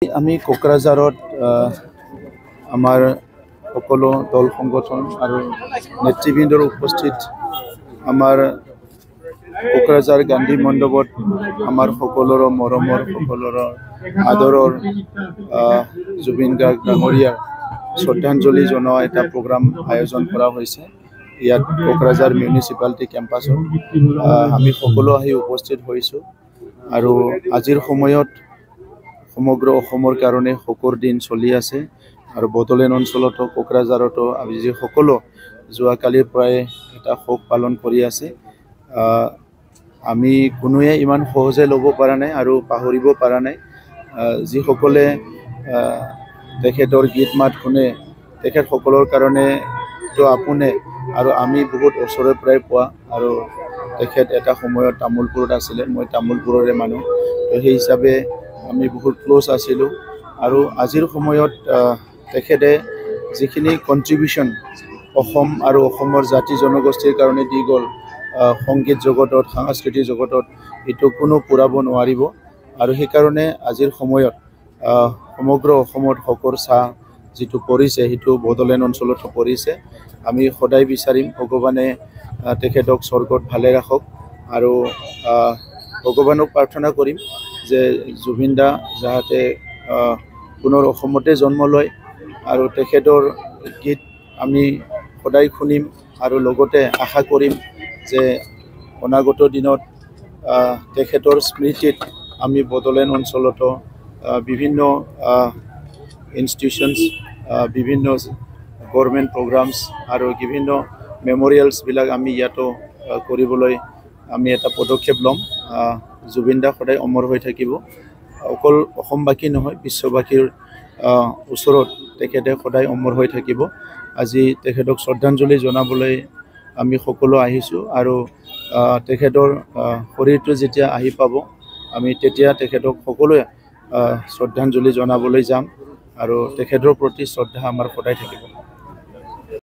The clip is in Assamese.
আমি কোকৰাঝাৰত আমাৰ সকলো দল সংগঠন আৰু নেতৃবৃন্দৰ উপস্থিত আমাৰ কোকৰাঝাৰ গান্ধী মণ্ডপত আমাৰ সকলোৰে মৰমৰ সকলোৰে আদৰৰ জুবিন গাৰ্গ ডাঙৰীয়াৰ শ্ৰদ্ধাঞ্জলি জনোৱা এটা প্ৰগ্ৰাম আয়োজন কৰা হৈছে। ইয়াত কোকৰাঝাৰ মিউনিচিপালিটি কেম্পাছত আমি সকলো আহি উপস্থিত হৈছোঁ আৰু আজিৰ সময়ত সমগ্ৰ অসমৰ কাৰণে শোকৰ দিন চলি আছে আৰু বড়োলেণ্ড অঞ্চলতো কোকৰাঝাৰতো আজি সকলো যোৱাকালিৰ পৰাই এটা শোক পালন কৰি আছে। আমি কোনোৱে ইমান সহজে ল'ব পৰা নাই আৰু পাহৰিব পৰা নাই। যিসকলে তেখেতৰ গীত মাত শুনে তেখেতসকলৰ কাৰণে তো আপোনে আৰু আমি বহুত ওচৰৰ পৰাই পোৱা আৰু তেখেত এটা সময়ত তামোলপুৰত আছিলে, মই তামোলপুৰৰে মানুহ, তো সেই হিচাপে আমি বহুত ক্লোজ আছিলোঁ আৰু আজিৰ সময়ত তেখেতে যিখিনি কণ্ট্ৰিবিউশ্যন অসম আৰু অসমৰ জাতি জনগোষ্ঠীৰ কাৰণে দি গ'ল সংগীত জগতত, সাংস্কৃতিক জগতত, এইটো কোনো পূৰাব নোৱাৰিব আৰু সেইকাৰণে আজিৰ সময়ত সমগ্ৰ অসমত শোকৰ ছাঁ যিটো পৰিছে সেইটো বড়োলেণ্ড অঞ্চলতো পৰিছে। আমি সদায় বিচাৰিম ভগৱানে তেখেতক স্বৰ্গত ভালে ৰাখক আৰু ভগৱানক প্ৰাৰ্থনা কৰিম যে জুবিন দা যাতে পুনৰ অসমতে জন্ম লয় আৰু তেখেতৰ গীত আমি সদায় শুনিম আৰু লগতে আশা কৰিম যে অনাগত দিনত তেখেতৰ স্মৃতিত আমি বড়োলেণ্ড অঞ্চলতো বিভিন্ন ইনষ্টিটিউশ্যনছ, বিভিন্ন গভৰ্ণমেণ্ট প্ৰগ্ৰামছ আৰু বিভিন্ন মেমৰিয়েলছবিলাক আমি ইয়াতো কৰিবলৈ আমি এটা পদক্ষেপ ল'ম। জুবিন দা সদায় অমৰ হৈ থাকিব, অকল অসমবাসী নহয় বিশ্ববাসীৰ ওচৰত তেখেতে সদায় অমৰ হৈ থাকিব। আজি তেখেতক শ্ৰদ্ধাঞ্জলি জনাবলৈ আমি সকলো আহিছোঁ আৰু তেখেতৰ শৰীৰটো যেতিয়া আহি পাব আমি তেতিয়া তেখেতক সকলোৱে শ্ৰদ্ধাঞ্জলি জনাবলৈ যাম আৰু তেখেতৰ প্ৰতি শ্ৰদ্ধা আমাৰ সদায় থাকিব।